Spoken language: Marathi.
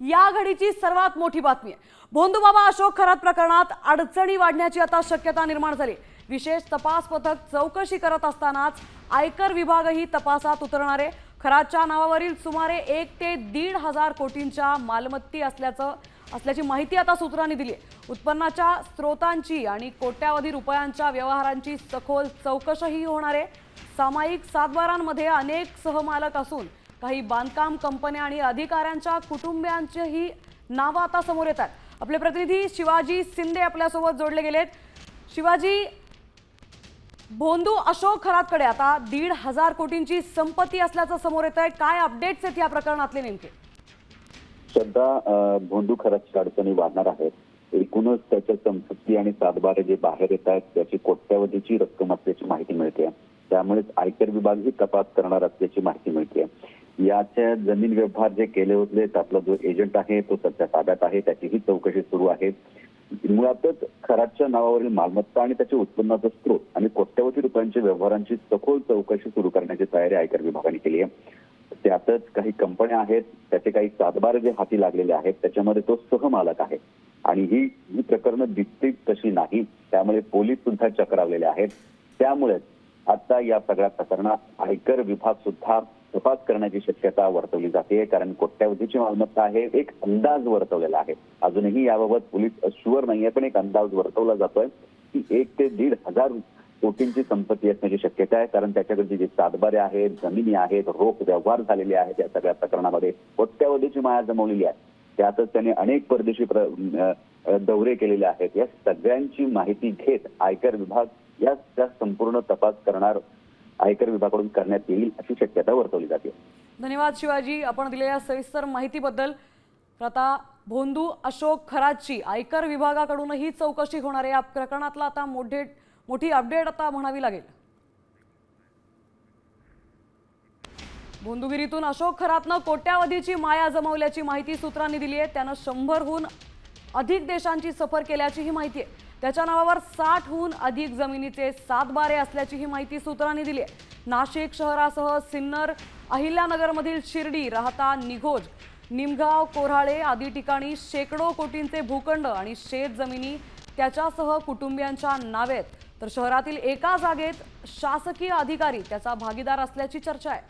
या घडीची सर्वात मोठी बातमी आहे। भोंदूबाबा अशोक खरात प्रकरणात अडचणी वाढण्याची आता शक्यता निर्माण झाली। विशेष तपास पथक चौकशी करत असतानाच आयकर विभागही तपासात उतरणार आहे। खरातच्या नावावरील सुमारे 1 ते 1.5 हजार कोटींच्या मालमत्ती असल्याची माहिती आता सूत्रांनी दिली आहे। उत्पन्नाच्या स्रोतांची आणि कोट्यावधी रुपयांच्या व्यवहारांची सखोल चौकशीही होणार आहे। सामायिक सातबारांमध्ये अनेक सहमालक असून काही बांधकाम कंपन्या आणि अधिकाऱ्यांच्या कुटुंबियांचीही नावे आता समोर येतात। आपले प्रतिनिधी शिवाजी शिंदे आपल्यासोबत जोडले गेलेत। शिवाजी, भोंदू अशोक खरातकडे आता 1.5 हजार कोटींची संपत्ती असल्याचं समोर येत आहे। काय अपडेट्स आहेत या प्रकरणातले नेमके? सध्या भोंदू खरातची अडचणी वाढणार आहेत। एकूणच त्याच्या संपत्ती आणि सातबारे जे बाहेर येत आहेत त्याची कोट्यावधीची रक्कम असल्याची माहिती मिळते। त्यामुळेच आयकर विभाग ही तपास करणार असल्याची माहिती मिळते। याच्या जमीन व्यवहार जे केले होते त्यातला जो एजंट आहे तो सध्या ताब्यात आहे, त्याचीही चौकशी सुरू आहे। मुळातच खरातच्या नावावरील मालमत्ता आणि त्याच्या उत्पन्नाचा स्रोत आणि कोट्यावधी रुपयांच्या व्यवहारांची सखोल चौकशी सुरू करण्याची तयारी आयकर विभागाने केली आहे। त्यातच काही कंपन्या आहेत, त्याचे काही सातबार जे हाती लागलेले आहेत त्याच्यामध्ये तो सहमालक आहे आणि ही प्रकरणं दिसतील तशी नाही, त्यामुळे पोलीस सुद्धा चक्रावलेले आहेत। त्यामुळे आता या सगळ्या प्रकरणात आयकर विभाग सुद्धा तपास करण्याची शक्यता वर्तवली जाते, कारण कोट्यावधीची मालमत्ता आहे। एक अंदाज वर्तवलेला आहे, अजूनही याबाबत पोलीस शुअर नाहीये, पण एक अंदाज वर्तवला जातोय की 1 ते 1.5 हजार कोटींची संपत्ती असण्याची शक्यता आहे। कारण त्याच्याकडचे जे सातबारे आहेत, जमिनी आहेत, रोख व्यवहार झालेले आहेत, या सगळ्या प्रकरणामध्ये कोट्यावधीची माया जमवलेली आहे। त्यातच त्याने अनेक परदेशी दौरे केलेले आहेत। या सगळ्यांची माहिती घेत आयकर विभाग या संपूर्ण तपास करणार आयकर विभागाकडून करण्यात येईल अशी शक्यता वर्तवली जाते। धन्यवाद शिवाजी, आपण दिलेल्या सविस्तर माहितीबद्दल। आता भोंदू अशोक खरातची आयकर विभागाकडूनही चौकशी होणार आहे। या प्रकरणातला आता मोठी अपडेट आता म्हणावी लागेल। भोंदूगिरीतून अशोक खरातनं कोट्यावधीची माया जमवल्याची माहिती सूत्रांनी दिली आहे। त्यानं 100हून अधिक देशांची सफर केल्याची ही माहिती आहे। त्याच्या नावावर 60हून अधिक जमिनीचे सातबारे असल्याची ही माहिती सूत्रांनी दिली आहे। नाशिक शहरासह सिन्नर, अहिल्यानगरमधील शिर्डी, राहता, निघोज, निमगाव, कोऱ्हाळे आदी ठिकाणी शेकडो कोटींचे भूखंड आणि शेत जमिनी त्याच्यासह कुटुंबियांच्या नावे आहेत। तर शहरातील एका जागेत शासकीय अधिकारी त्याचा भागीदार असल्याची चर्चा आहे।